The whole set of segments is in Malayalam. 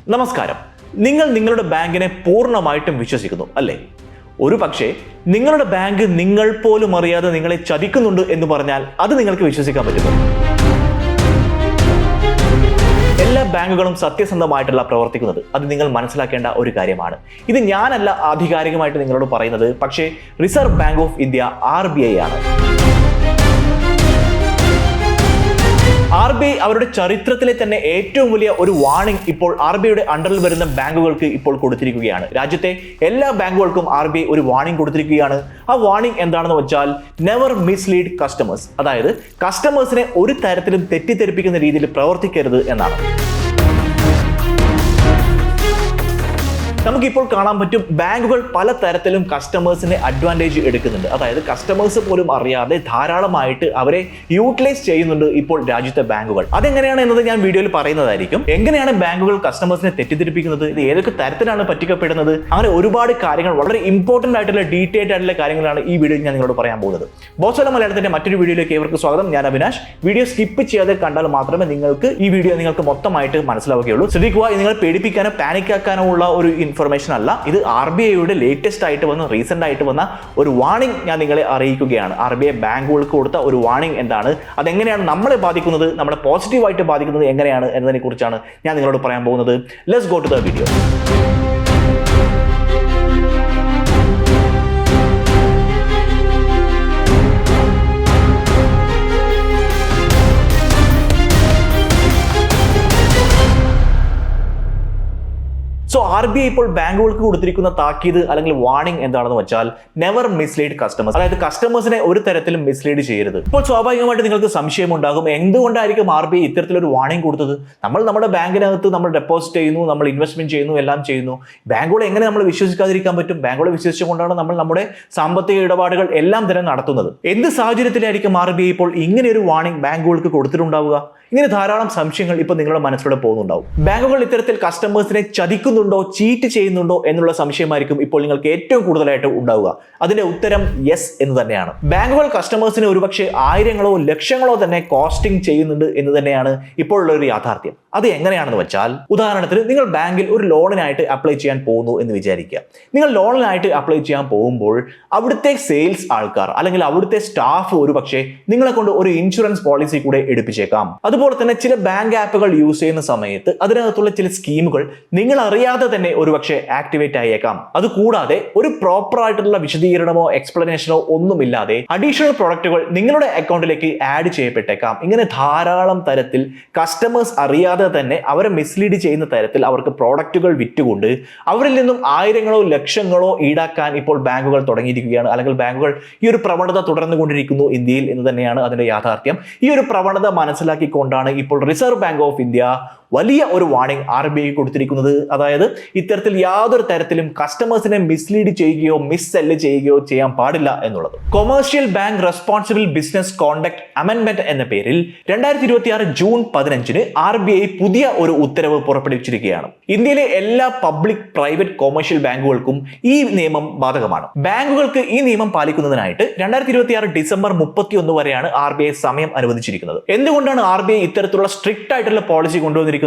നമസ്കാരം. നിങ്ങൾ നിങ്ങളുടെ ബാങ്കിനെ പൂർണ്ണമായിട്ടും വിശ്വസിക്കുന്നു അല്ലേ? ഒരു പക്ഷേ നിങ്ങളുടെ ബാങ്ക് നിങ്ങൾ പോലും അറിയാതെ നിങ്ങളെ ചതിക്കുന്നുണ്ട് എന്ന് പറഞ്ഞാൽ അത് നിങ്ങൾക്ക് വിശ്വസിക്കാൻ പറ്റുമോ? എല്ലാ ബാങ്കുകളും സത്യസന്ധമായിട്ടല്ല പ്രവർത്തിക്കുന്നത്. അത് നിങ്ങൾ മനസ്സിലാക്കേണ്ട ഒരു കാര്യമാണ്. ഇത് ഞാനല്ല ആധികാരികമായിട്ട് നിങ്ങളോട് പറയുന്നത്, പക്ഷേ reserve bank of India RBI ആണ്. RBI അവരുടെ ചരിത്രത്തിലെ തന്നെ ഏറ്റവും വലിയ ഒരു വാർണിംഗ് ഇപ്പോൾ RBIയുടെ അണ്ടറിൽ വരുന്ന ബാങ്കുകൾക്ക് ഇപ്പോൾ കൊടുത്തിരിക്കുകയാണ്. രാജ്യത്തെ എല്ലാ ബാങ്കുകൾക്കും RBI ഒരു വാർണിംഗ് കൊടുത്തിരിക്കുകയാണ്. ആ വാർണിംഗ് എന്താണെന്ന് വെച്ചാൽ നെവർ മിസ്ലീഡ് കസ്റ്റമേഴ്സ്, അതായത് കസ്റ്റമേഴ്സിനെ ഒരു തരത്തിലും തെറ്റിദ്ധരിപ്പിക്കുന്ന രീതിയിൽ പ്രവർത്തിക്കരുത് എന്നാണ്. നമുക്കിപ്പോൾ കാണാൻ പറ്റും ബാങ്കുകൾ പല തരത്തിലും കസ്റ്റമേഴ്സിനെ അഡ്വാൻറ്റേജ് എടുക്കുന്നുണ്ട്. അതായത് കസ്റ്റമേഴ്സ് പോലും അറിയാതെ ധാരാളമായിട്ട് അവരെ യൂട്ടിലൈസ് ചെയ്യുന്നുണ്ട് ഇപ്പോൾ രാജ്യത്തെ ബാങ്കുകൾ. അതെങ്ങനെയാണ് എന്നത് ഞാൻ വീഡിയോയിൽ പറയുന്നതായിരിക്കും. എങ്ങനെയാണ് ബാങ്കുകൾ കസ്റ്റമേഴ്സിനെ തെറ്റിദ്ധരിപ്പിക്കുന്നത്, ഇത് ഏതൊക്കെ തരത്തിലാണ് പറ്റിക്കപ്പെടുന്നത്, അങ്ങനെ ഒരുപാട് കാര്യങ്ങൾ, വളരെ ഇമ്പോർട്ടന്റ് ആയിട്ടുള്ള ഡീറ്റെയിൽഡ് ആയിട്ടുള്ള കാര്യങ്ങളാണ് ഈ വീഡിയോയിൽ ഞാൻ നിങ്ങളോട് പറയാൻ പോകുന്നത്. ബോസ് മലയാളത്തിന്റെ മറ്റൊരു വീഡിയോയിലേക്ക് ഏവർക്ക് സ്വാഗതം. ഞാൻ അവിനാഷ്. വീഡിയോ സ്കിപ്പ് ചെയ്യാതെ കണ്ടാൽ മാത്രമേ ഈ വീഡിയോ നിങ്ങൾക്ക് മൊത്തമായിട്ട് മനസ്സിലാവുകയുള്ളൂ. ശ്രദ്ധിക്കുക, നിങ്ങൾ പേടിപ്പിക്കാനോ പാനിക് ആക്കാനോ ഉള്ള ഒരു ഇൻഫർമേഷൻ അല്ല. ഇത് RBIയുടെ ലേറ്റസ്റ്റ് ആയിട്ട് വന്ന റീസെന്റ് ആയിട്ട് വന്ന ഒരു വാർണിംഗ് ഞാൻ നിങ്ങളെ അറിയിക്കുകയാണ്. RBI ബാങ്കുകൾക്ക് കൊടുത്ത ഒരു വാർണിംഗ് എന്താണ്, അതെങ്ങനെയാണ് നമ്മളെ ബാധിക്കുന്നത്, നമ്മളെ പോസിറ്റീവായിട്ട് ബാധിക്കുന്നത് എങ്ങനെയാണ് എന്നതിനെ കുറിച്ചാണ് ഞാൻ നിങ്ങളോട് പറയാൻ പോകുന്നത്. Let's go to the video. RBI ഇപ്പോൾ ബാങ്കുകൾക്ക് കൊടുത്തിരിക്കുന്ന താക്കീത് അല്ലെങ്കിൽ വാർണിംഗ് എന്താണെന്ന് വെച്ചാൽ നെവർ മിസ്ലീഡ് കസ്റ്റമേഴ്സ്, അതായത് കസ്റ്റമേഴ്സിനെ ഒരു തരത്തിലും മിസ്ലീഡ് ചെയ്യരുത്. ഇപ്പോൾ സ്വാഭാവികമായിട്ട് നിങ്ങൾക്ക് സംശയം ഉണ്ടാകും, എന്തുകൊണ്ടായിരിക്കും RBI ഇത്തരത്തിലൊരു വാർണിംഗ് കൊടുത്തത്? നമ്മൾ നമ്മുടെ ബാങ്കിനകത്ത് നമ്മൾ ഡെപ്പോസിറ്റ് ചെയ്യുന്നു, നമ്മൾ ഇൻവെസ്റ്റ്മെന്റ് ചെയ്യുന്നു, എല്ലാം ചെയ്യുന്നു. ബാങ്കുകളെ എങ്ങനെ നമ്മൾ വിശ്വസിക്കാതിരിക്കാൻ പറ്റും? ബാങ്കുകളെ വിശ്വസിച്ചുകൊണ്ടാണ് നമ്മൾ നമ്മുടെ സാമ്പത്തിക ഇടപാടുകൾ എല്ലാം തന്നെ നടത്തുന്നത്. എന്ത് സാഹചര്യത്തിലായിരിക്കും RBI ഇപ്പോൾ ഇങ്ങനെ ഒരു വാർണിംഗ് ബാങ്കുകൾക്ക് കൊടുത്തിട്ടുണ്ടാവുക? ഇങ്ങനെ ധാരാളം സംശയങ്ങൾ ഇപ്പോൾ നിങ്ങളുടെ മനസ്സിലൂടെ പോകുന്നുണ്ടാവും. ബാങ്കുകൾ ഇത്തരത്തിൽ കസ്റ്റമേഴ്സിനെ ചതിക്കുന്നുണ്ടോ, ചീറ്റ് ചെയ്യുന്നുണ്ടോ എന്നുള്ള സംശയമായിരിക്കും ഇപ്പോൾ നിങ്ങൾക്ക് ഏറ്റവും കൂടുതലായിട്ട് ഉണ്ടാവുക. അതിന്റെ ഉത്തരം യെസ് എന്ന് തന്നെയാണ്. ബാങ്കുകൾ കസ്റ്റമേഴ്സിന് ഒരുപക്ഷെ ആയിരങ്ങളോ ലക്ഷങ്ങളോ തന്നെ കോസ്റ്റിംഗ് ചെയ്യുന്നുണ്ട് എന്ന് തന്നെയാണ് ഇപ്പോഴുള്ള ഒരു യാഥാർത്ഥ്യം. അത് എങ്ങനെയാണെന്ന് വെച്ചാൽ, ഉദാഹരണത്തിന് നിങ്ങൾ ബാങ്കിൽ ഒരു ലോണിനായിട്ട് അപ്ലൈ ചെയ്യാൻ പോകുന്നു എന്ന് വിചാരിക്കുക. നിങ്ങൾ ലോണിനായിട്ട് അപ്ലൈ ചെയ്യാൻ പോകുമ്പോൾ അവിടുത്തെ സെയിൽസ് ആൾക്കാർ അല്ലെങ്കിൽ അവിടുത്തെ സ്റ്റാഫ് ഒരുപക്ഷെ നിങ്ങളെ കൊണ്ട് ഒരു ഇൻഷുറൻസ് പോളിസി കൂടെ എടുപ്പിച്ചേക്കാം. അതുപോലെ തന്നെ ചില ബാങ്ക് ആപ്പുകൾ യൂസ് ചെയ്യുന്ന സമയത്ത് അതിനകത്തുള്ള ചില സ്കീമുകൾ നിങ്ങൾ അറിയാതെ തന്നെ ഒരുപക്ഷെ ആക്ടിവേറ്റ് ആയേക്കാം. അതുകൂടാതെ ഒരു പ്രോപ്പർ ആയിട്ടുള്ള വിശദീകരണമോ എക്സ്പ്ലനേഷനോ ഒന്നുമില്ലാതെ അഡീഷണൽ പ്രൊഡക്റ്റുകൾ നിങ്ങളുടെ അക്കൗണ്ടിലേക്ക് ആഡ് ചെയ്യപ്പെട്ടേക്കാം. ഇങ്ങനെ ധാരാളം തരത്തിൽ കസ്റ്റമേഴ്സ് അറിയാതെ തന്നെ അവരെ മിസ്ലീഡ് ചെയ്യുന്ന തരത്തിൽ അവർക്ക് പ്രോഡക്റ്റുകൾ വിറ്റുകൊണ്ട് അവരിൽ നിന്നും ആയിരങ്ങളോ ലക്ഷങ്ങളോ ഈടാക്കാൻ ഇപ്പോൾ ബാങ്കുകൾ തുടങ്ങിയിരിക്കുകയാണ്. അല്ലെങ്കിൽ ബാങ്കുകൾ ഈ ഒരു പ്രവണത തുടർന്നുകൊണ്ടിരിക്കുന്നു ഇന്ത്യയിൽ എന്ന് തന്നെയാണ് അതിന്റെ യാഥാർത്ഥ്യം. ഈ ഒരു പ്രവണത മനസ്സിലാക്കിക്കൊണ്ടാണ് ഇപ്പോൾ റിസർവ് ബാങ്ക് ഓഫ് ഇന്ത്യ വലിയ ഒരു വാർണിംഗ് RBI കൊടുത്തിരിക്കുന്നത്. അതായത് ഇത്തരത്തിൽ യാതൊരു തരത്തിലും കസ്റ്റമേഴ്സിനെ മിസ്ലീഡ് ചെയ്യുകയോ മിസ്സെല്ല് ചെയ്യുകയോ ചെയ്യാൻ പാടില്ല എന്നുള്ളത്. Commercial bank responsible business conduct amendment എന്ന പേരിൽ 2026 ജൂൺ 15 RBI പുതിയ ഒരു ഉത്തരവ് പുറപ്പെടുവിച്ചിരിക്കുകയാണ്. ഇന്ത്യയിലെ എല്ലാ പബ്ലിക് പ്രൈവറ്റ് കൊമേഴ്ഷ്യൽ ബാങ്കുകൾക്കും ഈ നിയമം ബാധകമാണ്. ബാങ്കുകൾക്ക് ഈ നിയമം പാലിക്കുന്നതിനായിട്ട് 2026 ഡിസംബർ 31 വരെയാണ് RBI സമയം അനുവദിച്ചിരിക്കുന്നത്. എന്തുകൊണ്ടാണ് RBI ഇത്തരത്തിലുള്ള സ്ട്രിക്റ്റ് ആയിട്ടുള്ള പോളിസി കൊണ്ടുവന്നിരിക്കുന്നത്?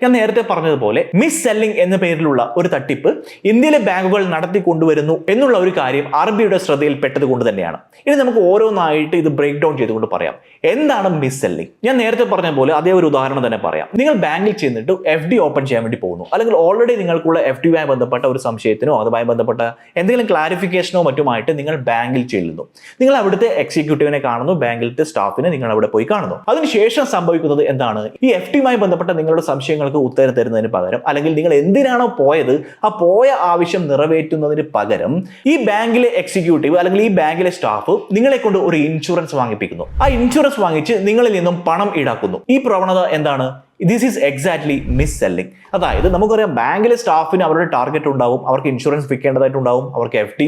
ഞാൻ നേരത്തെ പറഞ്ഞതുപോലെ മിസ് സെല്ലിംഗ് എന്ന പേരിലുള്ള ഒരു തട്ടിപ്പ് ഇന്ത്യയിലെ ബാങ്കുകൾ നടത്തിക്കൊണ്ടുവരുന്നു എന്നുള്ള ഒരു കാര്യം RBIയുടെ ശ്രദ്ധയിൽപ്പെട്ടത് കൊണ്ട് തന്നെയാണ്. ഇനി നമുക്ക് ഓരോന്നായിട്ട് ഇത് ബ്രേക്ക് ഡൗൺ ചെയ്തുകൊണ്ട് പറയാം. എന്താണ് മിസ് സെല്ലിംഗ്? ഞാൻ നേരത്തെ പറഞ്ഞ പോലെ അതേ ഒരു ഉദാഹരണം തന്നെ പറയാം. നിങ്ങൾ ബാങ്കിൽ ചെന്നിട്ട് FD ഓപ്പൺ ചെയ്യാൻ വേണ്ടി പോകുന്നു, അല്ലെങ്കിൽ ഓൾറെഡി നിങ്ങൾക്കുള്ള FDയുമായി ബന്ധപ്പെട്ട ഒരു സംശയത്തിനോ അതുമായി ബന്ധപ്പെട്ട എന്തെങ്കിലും ക്ലാരിഫിക്കേഷനോ മറ്റുമായിട്ട് നിങ്ങൾ ബാങ്കിൽ ചെല്ലുന്നു. നിങ്ങൾ അവിടുത്തെ എക്സിക്യൂട്ടീവിനെ കാണുന്നു, ബാങ്കിലത്തെ സ്റ്റാഫിനെ നിങ്ങൾ അവിടെ പോയി കാണുന്നു. അതിനുശേഷം സംഭവിക്കുന്നത് എന്താണ്? ഈ FDയുമായി ബന്ധപ്പെട്ട നിങ്ങളുടെ സംശയങ്ങൾക്ക് ഉത്തരം തരുന്നതിന് പകരം, അല്ലെങ്കിൽ നിങ്ങൾ എന്തിനാണോ പോയത് ആ പോയ ആവശ്യം നിറവേറ്റുന്നതിന് പകരം ഈ ബാങ്കിലെ എക്സിക്യൂട്ടീവ് അല്ലെങ്കിൽ ഈ ബാങ്കിലെ സ്റ്റാഫ് നിങ്ങളെ കൊണ്ട് ഒരു ഇൻഷുറൻസ് വാങ്ങിപ്പിക്കുന്നു. ആ ഇൻഷുറൻസ് വാങ്ങിച്ച് നിങ്ങളിൽ നിന്നും പണം ഈടാക്കുന്നു. ഈ പ്രവണത എന്താണ്? This is exactly miss selling. അതായത് നമുക്കറിയാം, ബാങ്കിലെ സ്റ്റാഫിന് അവരുടെ ടാർഗറ്റ് ഉണ്ടാവും, അവർക്ക് ഇൻഷുറൻസ് വിൽക്കേണ്ടതായിട്ടുണ്ടാവും, അവർക്ക് FD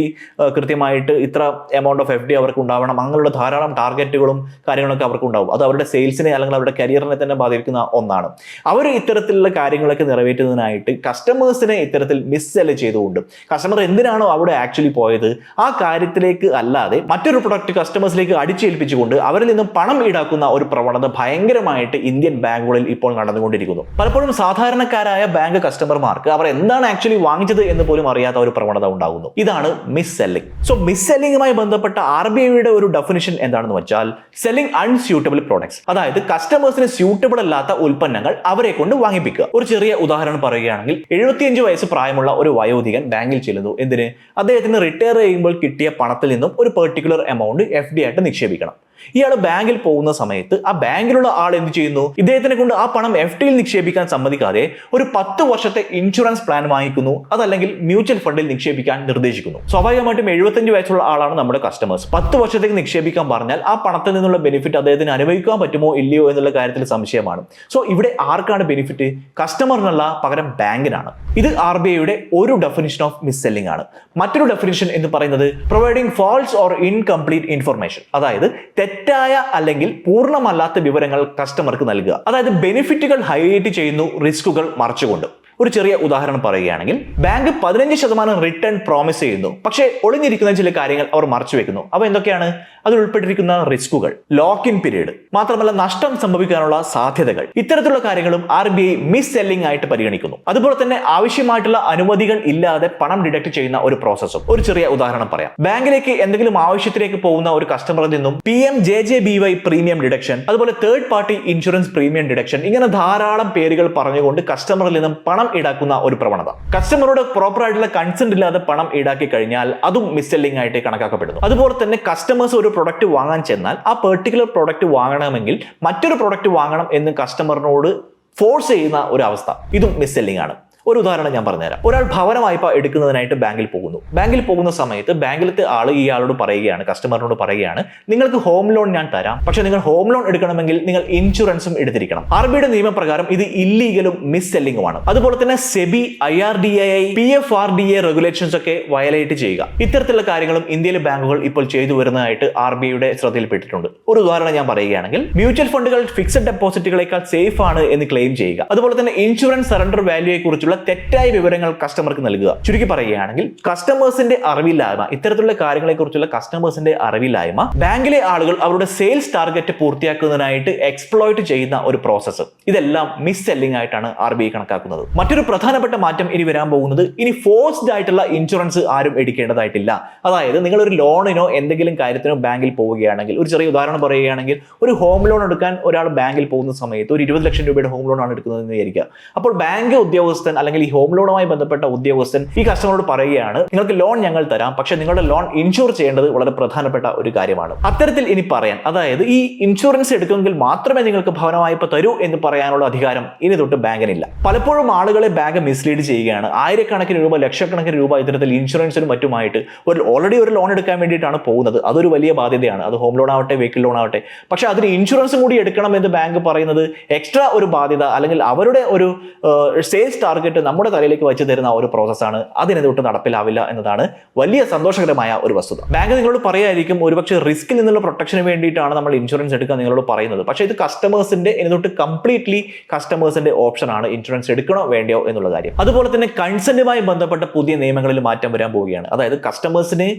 കൃത്യമായിട്ട് ഇത്ര എമൗണ്ട് ഓഫ് FD അവർക്ക് ഉണ്ടാവണം, അങ്ങനെയുള്ള ധാരാളം ടാർഗറ്റുകളും കാര്യങ്ങളൊക്കെ അവർക്ക് ഉണ്ടാവും. അത് അവരുടെ സെയിൽസിനെ അല്ലെങ്കിൽ അവരുടെ കരിയറിനെ തന്നെ ബാധിക്കുന്ന ഒന്നാണ്. അവർ ഇത്തരത്തിലുള്ള കാര്യങ്ങളൊക്കെ നിറവേറ്റുന്നതിനായിട്ട് കസ്റ്റമേഴ്സിനെ ഇത്തരത്തിൽ മിസ് സെല്ല് ചെയ്തുകൊണ്ട്, കസ്റ്റമർ എന്തിനാണോ അവിടെ ആക്ച്വലി പോയത് ആ കാര്യത്തിലേക്ക് അല്ലാതെ മറ്റൊരു പ്രൊഡക്റ്റ് കസ്റ്റമേഴ്സിലേക്ക് അടിച്ചേൽപ്പിച്ചുകൊണ്ട് അവരിൽ നിന്നും പണം ഈടാക്കുന്ന ഒരു പ്രവണത ഭയങ്കരമായിട്ട് ഇന്ത്യൻ ബാങ്കുകളിൽ ഇപ്പോൾ നടന്നുകൊണ്ടിരിക്കുന്നു. പലപ്പോഴും സാധാരണക്കാരായ ബാങ്ക് കസ്റ്റമർമാർക്ക് അവർ എന്താണ് ആക്ച്വലി വാങ്ങിച്ചത് എന്ന് പോലും അറിയാത്ത ഒരു പ്രവണത ഉണ്ടാകുന്നു. ഇതാണ് മിസ് സെല്ലിംഗ്. സോ മിസ് സെല്ലിംഗുമായി ബന്ധപ്പെട്ട RBIയുടെ ഒരു ഡെഫിനിഷൻ എന്താണെന്ന് വെച്ചാൽ സെല്ലിംഗ് അൺസ്യൂട്ടബിൾ പ്രോഡക്ട്സ്, അതായത് കസ്റ്റമേഴ്സിന് സ്യൂട്ടബിൾ അല്ലാത്ത ഉൽപ്പന്നങ്ങൾ അവരെ കൊണ്ട് വാങ്ങിപ്പിക്കുക. ഒരു ചെറിയ ഉദാഹരണം പറയുകയാണെങ്കിൽ 75 വയസ്സ് പ്രായമുള്ള ഒരു വയോധികൻ ബാങ്കിൽ ചെല്ലുന്നു. എന്തിന്? അദ്ദേഹത്തിന് റിട്ടയർ ചെയ്യുമ്പോൾ കിട്ടിയ പണത്തിൽ നിന്നും ഒരു പെർട്ടിക്കുലർ എമൗണ്ട് FD ആയിട്ട് നിക്ഷേപിക്കണം. ഇയാൾ ബാങ്കിൽ പോകുന്ന സമയത്ത് ആ ബാങ്കിലുള്ള ആൾ എന്ത് ചെയ്യുന്നു? ഇദ്ദേഹത്തിനെ കൊണ്ട് ആ പണം FDയിൽ നിക്ഷേപിക്കാൻ സമ്മതിക്കാതെ ഒരു 10 വർഷത്തെ ഇൻഷുറൻസ് പ്ലാൻ വാങ്ങിക്കുന്നു, അതല്ലെങ്കിൽ മ്യൂച്വൽ ഫണ്ടിൽ നിക്ഷേപിക്കാൻ നിർദ്ദേശിക്കുന്നു. സ്വാഭാവികമായിട്ടും 75 വയസ്സുള്ള ആളാണ് നമ്മുടെ കസ്റ്റമേഴ്സ്. 10 വർഷത്തേക്ക് നിക്ഷേപിക്കാൻ പറഞ്ഞാൽ ആ പണത്തിൽ നിന്നുള്ള ബെനിഫിറ്റ് അദ്ദേഹത്തിന് അനുഭവിക്കാൻ പറ്റുമോ ഇല്ലയോ എന്നുള്ള കാര്യത്തിൽ സംശയമാണ്. സോ ഇവിടെ ആർക്കാണ് ബെനിഫിറ്റ്? കസ്റ്റമറിനല്ല, പകരം ബാങ്കിനാണ്. ഇത് RBIയുടെ ഒരു ഡെഫിനിഷൻ ഓഫ് മിസ് സെല്ലിംഗ് ആണ്. മറ്റൊരു ഡെഫിനിഷൻ എന്ന് പറയുന്നത് providing false or incomplete information, അതായത് തെറ്റായ അല്ലെങ്കിൽ പൂർണ്ണമല്ലാത്ത വിവരങ്ങൾ കസ്റ്റമർക്ക് നൽകുക. അതായത് ബെനിഫിറ്റുകൾ ഹൈലൈറ്റ് ചെയ്യുന്നു, റിസ്കുകൾ മറച്ചുകൊണ്ട്. ഒരു ചെറിയ ഉദാഹരണം പറയുകയാണെങ്കിൽ ബാങ്ക് 15% റിട്ടേൺ പ്രോമിസ് ചെയ്യുന്നു, പക്ഷേ ഒളിഞ്ഞിരിക്കുന്ന ചില കാര്യങ്ങൾ അവർ മറച്ചു വെക്കുന്നു. അവ എന്തൊക്കെയാണ്? അതിൽ ഉൾപ്പെട്ടിരിക്കുന്ന റിസ്കുകൾ, ലോക്ക് ഇൻ പീരീഡ്, മാത്രമല്ല നഷ്ടം സംഭവിക്കാനുള്ള സാധ്യതകൾ. ഇത്തരത്തിലുള്ള കാര്യങ്ങളും RBI മിസ് സെല്ലിംഗ് ആയിട്ട് പരിഗണിക്കുന്നു. അതുപോലെ തന്നെ ആവശ്യമായിട്ടുള്ള അനുമതികൾ ഇല്ലാതെ പണം ഡിഡക്ട് ചെയ്യുന്ന ഒരു പ്രോസസ്സും. ഒരു ചെറിയ ഉദാഹരണം പറയാം. ബാങ്കിലേക്ക് എന്തെങ്കിലും ആവശ്യത്തിലേക്ക് പോകുന്ന ഒരു കസ്റ്റമറിൽ നിന്നും PMJJBY പ്രീമിയം ഡിഡക്ഷൻ, അതുപോലെ third party insurance premium deduction, ഇങ്ങനെ ധാരാളം പേരുകൾ പറഞ്ഞുകൊണ്ട് കസ്റ്റമറിൽ നിന്നും പണം ഈടാക്കുന്ന ഒരു പ്രവണത. കസ്റ്റമറോട് പ്രോപ്പർ ആയിട്ടുള്ള കൺസെന്റ് ഇല്ലാതെ പണം ഈടാക്കി കഴിഞ്ഞാൽ അതും മിസ് സെല്ലിംഗ് ആയിട്ട് കണക്കാക്കപ്പെടുന്നു. അതുപോലെ തന്നെ കസ്റ്റമേഴ്സ് ഒരു പ്രൊഡക്റ്റ് വാങ്ങാൻ ചെന്നാൽ ആ പെർട്ടിക്കുലർ പ്രൊഡക്റ്റ് വാങ്ങണമെങ്കിൽ മറ്റൊരു പ്രൊഡക്റ്റ് വാങ്ങണം എന്ന് കസ്റ്റമറിനോട് ഫോഴ്സ് ചെയ്യുന്ന ഒരു അവസ്ഥ, ഇതും മിസ് സെല്ലിംഗ് ആണ്. ഒരു ഉദാഹരണം ഞാൻ പറഞ്ഞുതരാം. ഒരാൾ ഭവന വായ്പ എടുക്കുന്നതിനായിട്ട് ബാങ്കിൽ പോകുന്നു. ബാങ്കിൽ പോകുന്ന സമയത്ത് ബാങ്കിലത്തെ ആൾ ഈ ആളോട് പറയുകയാണ്, കസ്റ്റമറിനോട് പറയുകയാണ്, നിങ്ങൾക്ക് ഹോം ലോൺ ഞാൻ തരാം, പക്ഷെ നിങ്ങൾ ഹോം ലോൺ എടുക്കണമെങ്കിൽ നിങ്ങൾ ഇൻഷുറൻസും എടുത്തിരിക്കണം. RBIയുടെ നിയമപ്രകാരം ഇത് ഇല്ലീഗലും മിസ് സെല്ലിംഗുമാണ്. അതുപോലെ തന്നെ SEBI, IRDAI, PFRDA റെഗുലേഷൻസ് ഒക്കെ വയലേറ്റ് ചെയ്യുക. ഇത്തരത്തിലുള്ള കാര്യങ്ങളും ഇന്ത്യയിലെ ബാങ്കുകൾ ഇപ്പോൾ ചെയ്തു വരുന്നതായിട്ട് RBIയുടെ ശ്രദ്ധയിൽപ്പെട്ടിട്ടുണ്ട്. ഒരു ഉദാഹരണം ഞാൻ പറയുകയാണെങ്കിൽ മ്യൂച്വൽ ഫണ്ടുകൾ ഫിക്സഡ് ഡെപ്പോസിറ്റുകളേക്കാൾ സേഫ് ആണ് എന്ന് ക്ലെയിം ചെയ്യുക. അതുപോലെ തന്നെ ഇൻഷുറൻസ് സറണ്ടർ വാല്യൂയെ കുറിച്ചുള്ള തെറ്റായ വിവരങ്ങൾ കസ്റ്റമർക്ക് നൽകുക. ചുരുക്കി പറയുകയാണെങ്കിൽ കസ്റ്റമേഴ്സിന്റെ അറിവില്ലായ്മ, ഇത്തരത്തിലുള്ള കാര്യങ്ങളെ കുറിച്ചുള്ള കസ്റ്റമേഴ്സിന്റെ അറിവില്ലായ്മ ബാങ്കിലെ ആളുകൾ അവരുടെ സെയിൽസ് ടാർഗറ്റ് പൂർത്തിയാക്കുന്നതിനായിട്ട് എക്സ്പ്ലോയിറ്റ് ചെയ്യുന്ന ഒരു പ്രോസസ്സ്. ഇതെല്ലാം മിസ് സെല്ലിംഗ് ആയിട്ടാണ് RBI കണക്കാക്കുന്നത്. മറ്റൊരു പ്രധാനപ്പെട്ട മാറ്റം ഇനി വരാൻ പോകുന്നത്, ഇനി ഫോഴ്സ്ഡ് ആയിട്ടുള്ള ഇൻഷുറൻസ് ആരും എടുക്കേണ്ടതായിട്ടില്ല. അതായത് നിങ്ങൾ ഒരു ലോണിനോ എന്തെങ്കിലും കാര്യത്തിനോ ബാങ്കിൽ പോവുകയാണെങ്കിൽ, ഒരു ചെറിയ ഉദാഹരണം പറയുകയാണെങ്കിൽ, ഒരു ഹോം ലോൺ എടുക്കാൻ ഒരാൾ ബാങ്കിൽ പോകുന്ന സമയത്ത് ഒരു 20 ലക്ഷം രൂപയുടെ ഹോം ലോൺ ആണ് എടുക്കുന്നതെന്ന് വിചാരിക്കുക. അപ്പോൾ ബാങ്ക് ഉദ്യോഗസ്ഥൻ അല്ലെങ്കിൽ ഈ ഹോം ലോണുമായി ബന്ധപ്പെട്ട ഉദ്യോഗസ്ഥൻ ഈ കസ്റ്റമറോട് പറയുകയാണ്, നിങ്ങൾക്ക് ലോൺ ഞങ്ങൾ തരാം, പക്ഷേ നിങ്ങളുടെ ലോൺ ഇൻഷുർ ചെയ്യേണ്ടത് വളരെ പ്രധാനപ്പെട്ട ഒരു കാര്യമാണ്. അത്തരത്തിൽ ഇനി പറയാൻ, അതായത് ഈ ഇൻഷുറൻസ് എടുക്കുമെങ്കിൽ മാത്രമേ നിങ്ങൾക്ക് ഭവന വായ്പ തരൂ എന്ന് പറയാനുള്ള അധികാരം ഇനി തൊട്ട് ബാങ്കിനില്ല. പലപ്പോഴും ആളുകളെ ബാങ്ക് മിസ്ലീഡ് ചെയ്യുകയാണ്. ആയിരക്കണക്കിന് രൂപ, ലക്ഷക്കണക്കിന് രൂപ ഇത്തരത്തിൽ ഇൻഷുറൻസിനും മറ്റുമായിട്ട് ഓൾറെഡി ഒരു ലോൺ എടുക്കാൻ വേണ്ടിയിട്ടാണ് പോകുന്നത്. അതൊരു വലിയ ബാധ്യതയാണ്. അത് ഹോം ലോൺ ആവട്ടെ, വെഹിക്കിൾ ലോൺ ആവട്ടെ. പക്ഷെ അതിന് ഇൻഷുറൻസും കൂടി എടുക്കണം എന്ന് ബാങ്ക് പറയുന്നത് എക്സ്ട്രാ ഒരു ബാധ്യത, അല്ലെങ്കിൽ അവരുടെ ഒരു സെയിൽസ് ടാർഗറ്റ് നമ്മുടെ തലയിലേക്ക് വെച്ച് തരുന്ന ഒരു പ്രോസസ്സാണ്. അതിനെതൊട്ട് നടപ്പിലാവില്ല എന്നതാണ് വലിയ സന്തോഷകരമായ ഒരു വസ്തുത. ബാങ്ക് നിങ്ങളോട് പറയായിരിക്കും, ഒരുപക്ഷെ റിസ്കിൽ നിന്നുള്ള പ്രൊട്ടക്ഷന് വേണ്ടിയിട്ടാണ് നമ്മൾ ഇൻഷുറൻസ് എടുക്കാൻ നിങ്ങളോട് പറയുന്നത്. പക്ഷേ ഇത് കസ്റ്റമേഴ്സിന്റെ, ഇതിനൊട്ട് കംപ്ലീറ്റ്ലി കസ്റ്റമേഴ്സിന്റെ ഓപ്ഷനാണ് ഇൻഷുറൻസ് എടുക്കണോ വേണ്ടയോ എന്നുള്ള കാര്യം. അതുപോലെ തന്നെ കൺസെന്റുമായി ബന്ധപ്പെട്ട പുതിയ നിയമങ്ങളിൽ മാറ്റം വരാൻ പോവുകയാണ്. അതായത് കസ്റ്റമേഴ്സിന്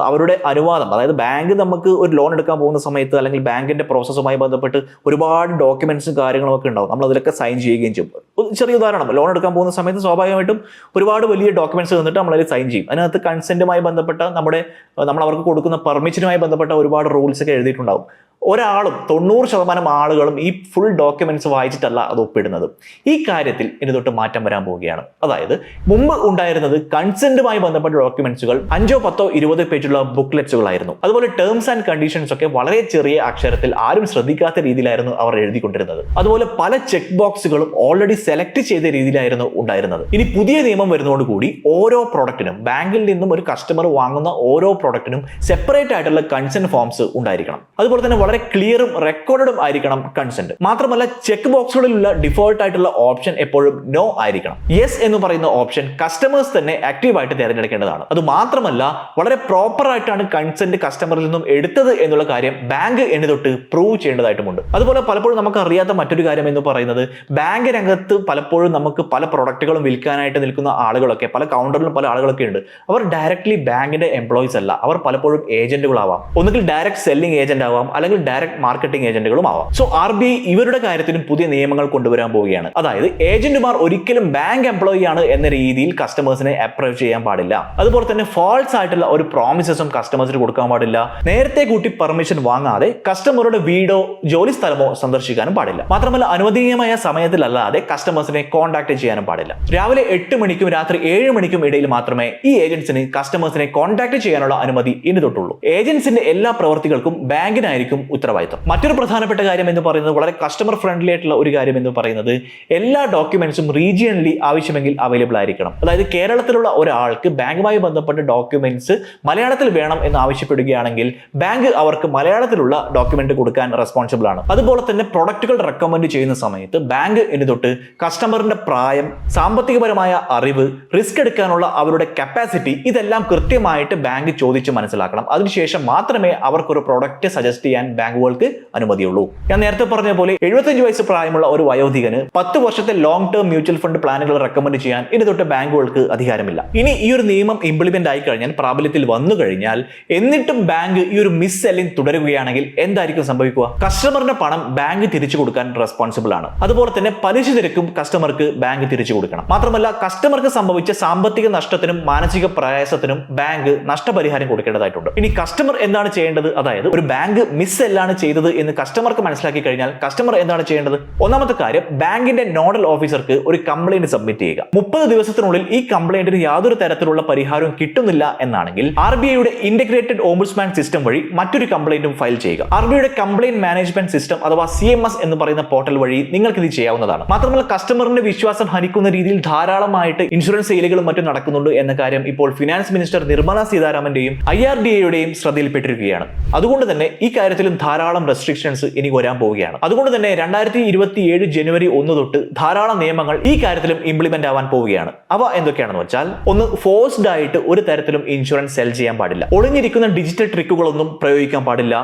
അവരുടെ അനുവാദം, അതായത് ബാങ്ക് നമുക്ക് ഒരു ലോൺ എടുക്കാൻ പോകുന്ന സമയത്ത് അല്ലെങ്കിൽ ബാങ്കിന്റെ പ്രോസസ്സുമായി ബന്ധപ്പെട്ട് ഒരുപാട് ഡോക്യുമെന്റ്സും കാര്യങ്ങളും ഒക്കെ ഉണ്ടാവും. നമ്മൾ അതിലൊക്കെ സൈൻ ചെയ്യുകയും ചെയ്യും. ചെറിയ ഉദാഹരണം, ലോൺ എടുക്കാൻ പോകുന്ന സമയത്ത് സ്വാഭാവികമായിട്ടും ഒരുപാട് വലിയ ഡോക്യുമെന്റ്സ് തന്നിട്ട് നമ്മളതിൽ സൈൻ ചെയ്യും. അതിനകത്ത് കൺസെന്റുമായി ബന്ധപ്പെട്ട നമ്മൾ അവർക്ക് കൊടുക്കുന്ന പെർമിഷനുമായി ബന്ധപ്പെട്ട ഒരുപാട് റൂൾസ് ഒക്കെ എഴുതിയിട്ടുണ്ടാവും. ഒരാളും 90% ആളുകളും ഈ ഫുൾ ഡോക്യുമെന്റ്സ് വായിച്ചിട്ടല്ല അത് ഒപ്പിടുന്നത്. ഈ കാര്യത്തിൽ ഇനി തൊട്ട് മാറ്റം വരാൻ പോവുകയാണ്. അതായത് മുമ്പ് ഉണ്ടായിരുന്നത് കൺസെന്റുമായി ബന്ധപ്പെട്ട ഡോക്യുമെന്റ്സുകൾ 5, 10, 20 പേജുള്ള ബുക്ക്ലെറ്റ്സുകളായിരുന്നു. അതുപോലെ ടേംസ് ആൻഡ് കണ്ടീഷൻസ് ഒക്കെ വളരെ ചെറിയ അക്ഷരത്തിൽ ആരും ശ്രദ്ധിക്കാത്ത രീതിയിലായിരുന്നു അവർ എഴുതിക്കൊണ്ടിരുന്നത്. അതുപോലെ പല ചെക്ക് ബോക്സുകളും ഓൾറെഡി സെലക്ട് ചെയ്ത രീതിയിലായിരുന്നു ഉണ്ടായിരുന്നത്. ഇനി പുതിയ നിയമം വരുന്നതോടുകൂടി ഓരോ പ്രോഡക്റ്റിനും, ബാങ്കിൽ നിന്നും ഒരു കസ്റ്റമർ വാങ്ങുന്ന ഓരോ പ്രോഡക്റ്റിനും സെപ്പറേറ്റ് ആയിട്ടുള്ള കൺസെന്റ് ഫോംസ് ഉണ്ടായിരിക്കണം. അതുപോലെ തന്നെ വളരെ ക്ലിയറും റെക്കോർഡും ആയിരിക്കണം കൺസെന്റ്. മാത്രമല്ല ചെക്ക് ബോക്സുകളിലുള്ള ഡിഫോൾട്ട് ആയിട്ടുള്ള ഓപ്ഷൻ എപ്പോഴും നോ ആയിരിക്കണം. യെസ് എന്ന് പറയുന്ന ഓപ്ഷൻ കസ്റ്റമേഴ്സ് തന്നെ ആക്റ്റീവായിട്ട് തിരഞ്ഞെടുക്കേണ്ടതാണ്. അത് മാത്രമല്ല വളരെ പ്രോപ്പർ ആയിട്ടാണ് കൺസെന്റ് കസ്റ്റമറിൽ നിന്നും എടുത്തത് എന്നുള്ള കാര്യം ബാങ്ക് എന്നെ തൊട്ട് പ്രൂവ് ചെയ്യേണ്ടതായിട്ടുമുണ്ട്. അതുപോലെ പലപ്പോഴും നമുക്ക് അറിയാത്ത മറ്റൊരു കാര്യം എന്ന് പറയുന്നത്, ബാങ്ക് രംഗത്ത് പലപ്പോഴും നമുക്ക് പല പ്രൊഡക്റ്റുകളും വിൽക്കാനായിട്ട് നിൽക്കുന്ന ആളുകളൊക്കെ, പല കൗണ്ടറിലും പല ആളുകളൊക്കെ ഉണ്ട്. അവർ ഡയറക്ട്ലി ബാങ്കിന്റെ എംപ്ലോയീസ് അല്ല, അവർ പലപ്പോഴും ഏജന്റുകളാവാം. ഒന്നുകിൽ ഡയറക്റ്റ് സെല്ലിംഗ് ഏജന്റ് ആവാം, അല്ലെങ്കിൽ ഡയറക്ട് മാർക്കറ്റിംഗ് ഏജന്റുകളും ആവാം. സോ RBI ഇവരുടെ കാര്യത്തിലും പുതിയ നിയമങ്ങൾ കൊണ്ടുവരാൻ പോവുകയാണ്. അതായത് ഏജന്റുമാർ ഒരിക്കലും ബാങ്ക് എംപ്ലോയി ആണ് എന്ന രീതിയിൽ കസ്റ്റമേഴ്സിനെ അപ്രോച്ച് ചെയ്യാൻ പാടില്ല. അതുപോലെ തന്നെ ഫാൾസ് ആയിട്ടുള്ള ഒരു പ്രോമിസസും കസ്റ്റമേഴ്സിന് കൊടുക്കാൻ പാടില്ല. നേരത്തെ കൂട്ടി പെർമിഷൻ വാങ്ങാതെ കസ്റ്റമറുടെ വീടോ ജോലി സ്ഥലമോ സന്ദർശിക്കാനും പാടില്ല. മാത്രമല്ല അനുവദനീയമായ സമയത്തിലല്ലാതെ കസ്റ്റമേഴ്സിനെ കോൺടാക്ട് ചെയ്യാനും പാടില്ല. രാവിലെ 8 മണിക്കും രാത്രി 7 മണിക്കും ഇടയിൽ മാത്രമേ ഈ ഏജൻസിന് കസ്റ്റമേഴ്സിനെ കോൺടാക്ട് ചെയ്യാനുള്ള അനുമതി ഇനി തൊട്ടുള്ളൂ. ഏജൻസിന്റെ എല്ലാ പ്രവർത്തികൾക്കും ബാങ്കിനായിരിക്കും ഉത്തരവാദിത്തം. മറ്റൊരു പ്രധാനപ്പെട്ട കാര്യം എന്ന് പറയുന്നത് വളരെ കസ്റ്റമർ ഫ്രണ്ട്ലി ആയിട്ടുള്ള ഒരു കാര്യം എന്ന് പറയുന്നത് എല്ലാ ഡോക്യുമെന്റ്സും റീജിയണലി ആവശ്യമെങ്കിൽ അവൈലബിൾ ആയിരിക്കണം. അതായത് കേരളത്തിലുള്ള ഒരാൾക്ക് ബാങ്കുമായി ബന്ധപ്പെട്ട ഡോക്യുമെന്റ്സ് മലയാളത്തിൽ വേണം എന്ന് ആവശ്യപ്പെടുകയാണെങ്കിൽ ബാങ്ക് അവർക്ക് മലയാളത്തിലുള്ള ഡോക്യുമെന്റ് കൊടുക്കാൻ റെസ്പോൺസിബിൾ ആണ്. അതുപോലെ തന്നെ പ്രൊഡക്റ്റുകൾ റെക്കമെൻഡ് ചെയ്യുന്ന സമയത്ത് ബാങ്ക് ഇനി തൊട്ട് കസ്റ്റമറിന്റെ പ്രായം, സാമ്പത്തികപരമായ അറിവ്, റിസ്ക് എടുക്കാനുള്ള അവരുടെ കപ്പാസിറ്റി ഇതെല്ലാം കൃത്യമായിട്ട് ബാങ്ക് ചോദിച്ച് മനസ്സിലാക്കണം. അതിനുശേഷം മാത്രമേ അവർക്കൊരു പ്രൊഡക്റ്റ് സജസ്റ്റ് ചെയ്യാൻ ബാങ്കുകൾക്ക് അനുമതിയുള്ളൂ. ഞാൻ നേരത്തെ പറഞ്ഞ പോലെ 75 വയസ്സ് പ്രായമുള്ള ഒരു വയോധികന് 10 വർഷത്തെ ലോങ് ടേം മ്യൂച്വൽ ഫണ്ട് പ്ലാനുകൾ റെക്കമെൻഡ് ചെയ്യാൻ ഇനി തൊട്ട് ബാങ്കുകൾക്ക് അധികാരമില്ല. ഇനി ഈ ഒരു നിയമം ഇംപ്ലിമെന്റ് ആയി കഴിഞ്ഞാൽ, പ്രാബല്യത്തിൽ വന്നു കഴിഞ്ഞാൽ, എന്നിട്ടും ബാങ്ക് ഈ ഒരു മിസ് സെല്ലിംഗ് തുടരുകയാണെങ്കിൽ എന്തായിരിക്കും സംഭവിക്കുക? കസ്റ്റമറിന്റെ പണം ബാങ്ക് തിരിച്ചു കൊടുക്കാൻ റെസ്പോൺസിബിൾ ആണ്. അതുപോലെ തന്നെ പലിശ നിരക്കും കസ്റ്റമർക്ക് ബാങ്ക് തിരിച്ചു കൊടുക്കണം. മാത്രമല്ല കസ്റ്റമർക്ക് സംഭവിച്ച സാമ്പത്തിക നഷ്ടത്തിനും മാനസിക പ്രയാസത്തിനും ബാങ്ക് നഷ്ടപരിഹാരം കൊടുക്കേണ്ടതായിട്ടുണ്ട്. ഇനി കസ്റ്റമർ എന്താണ് ചെയ്യേണ്ടത്? അതായത് ഒരു ബാങ്ക് മിസ് സെല്ലാണ് ചെയ്തത് എന്ന് കസ്റ്റമർക്ക് മനസ്സിലാക്കി കഴിഞ്ഞാൽ കസ്റ്റമർ എന്താണ് ചെയ്യേണ്ടത്? ഒന്നാമത്തെ കാര്യം, ബാങ്കിന്റെ നോഡൽ ഓഫീസർക്ക് ഒരു കംപ്ലൈന്റ് സബ്മിറ്റ് ചെയ്യുക. 30 ദിവസത്തിനുള്ളിൽ ഈ കംപ്ലൈന്റിന് യാതൊരു തരത്തിലുള്ള പരിഹാരവും കിട്ടുന്നില്ല എന്നാണെങ്കിൽ RBIയുടെ ഇന്റഗ്രേറ്റഡ് ഓംബുഡ്സ്മാൻ സിസ്റ്റം വഴി മറ്റൊരു കംപ്ലൈന്റും ഫയൽ ചെയ്യുക. RBIയുടെ കംപ്ലൈന്റ് മാനേജ്മെന്റ് സിസ്റ്റം അഥവാ CMS എന്ന് പറയുന്ന പോർട്ടൽ വഴി നിങ്ങൾക്ക് ഇത് ചെയ്യാവുന്നതാണ്. മാത്രമല്ല കസ്റ്റമറിന്റെ വിശ്വാസം ഹനിക്കുന്ന രീതിയിൽ ധാരാളമായിട്ട് ഇൻഷുറൻസ് സെയിലുകളും മറ്റും നടക്കുന്നുണ്ട് എന്ന കാര്യം ഇപ്പോൾ ഫിനാൻസ് മിനിസ്റ്റർ നിർമ്മല സീതാരാമന്റെയും IRDAയുടെയും ശ്രദ്ധയിൽപ്പെട്ടിരിക്കുകയാണ്. അതുകൊണ്ട് തന്നെ ഈ കാര്യത്തിലും ധാരാളം റെസ്ട്രിക്ഷൻസ് ഇനി വരാൻ പോവുകയാണ്. അതുകൊണ്ട് തന്നെ 2027 ജനുവരി 1 തൊട്ട് ധാരാളം നിയമങ്ങൾ ഈ കാര്യത്തിലും ഇംപ്ലിമെന്റ് ആവാൻ പോവുകയാണ്. അവ എന്തൊക്കെയാണെന്ന് വെച്ചാൽ, ഒന്ന്, ഫോഴ്സ്ഡ് ആയിട്ട് ഒരു തരത്തിലും ഇൻഷുറൻസ് സെൽ ചെയ്യാൻ പാടില്ല. ഒളിഞ്ഞിരിക്കുന്ന ഡിജിറ്റൽ ട്രിക്കുകളൊന്നും പ്രയോഗിക്കാൻ പാടില്ല.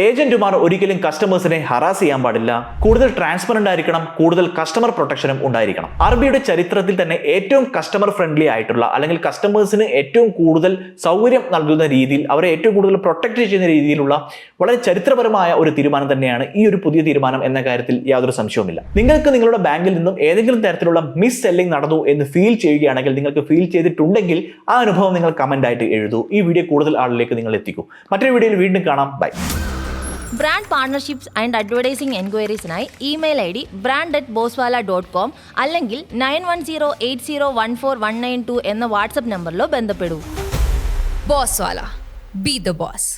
ഏജന്റുമാർ ഒരിക്കലും കസ്റ്റമേഴ്സിനെ ഹറാസ് ചെയ്യാൻ പാടില്ല. കൂടുതൽ ട്രാൻസ്പെറന്റ് ആയിരിക്കണം. കൂടുതൽ കസ്റ്റമർ പ്രൊട്ടക്ഷനും ഉണ്ടായിരിക്കണം. RBIയുടെ ചരിത്രത്തിൽ തന്നെ ഏറ്റവും കസ്റ്റമർ ഫ്രണ്ട്ലി ആയിട്ടുള്ള, അല്ലെങ്കിൽ കസ്റ്റമേഴ്സിന് ഏറ്റവും കൂടുതൽ സൗകര്യം നൽകുന്ന രീതിയിൽ, അവരെ ഏറ്റവും കൂടുതൽ പ്രൊട്ടക്ട് ചെയ്യുന്ന രീതിയിലുള്ള വളരെ ചരിത്രപരമായ ഒരു തീരുമാനം തന്നെയാണ് ഈ ഒരു പുതിയ തീരുമാനം എന്ന കാര്യത്തിൽ യാതൊരു സംശയവുമില്ല. നിങ്ങൾക്ക് നിങ്ങളുടെ ബാങ്കിൽ നിന്നും ഏതെങ്കിലും തരത്തിലുള്ള മിസ് സെല്ലിംഗ് നടന്നു എന്ന് ഫീൽ ചെയ്യുകയാണെങ്കിൽ, നിങ്ങൾക്ക് ഫീൽ ചെയ്തിട്ടുണ്ടെങ്കിൽ ആ അനുഭവം നിങ്ങൾ കമന്റ് ആയിട്ട് എഴുതൂ. ഈ വീഡിയോ കൂടുതൽ ആളിലേക്ക് നിങ്ങൾ എത്തിക്കൂ. മറ്റൊരു വീഡിയോയിൽ വീണ്ടും കാണാം. Bye. Brand partnerships and advertising എൻക്വയറീസിനായി ഇമെയിൽ ID brand@boswala.com അല്ലെങ്കിൽ 9108014192 എന്ന വാട്സ്ആപ്പ് നമ്പറിലോ ബന്ധപ്പെടൂ. Boswala, be the boss.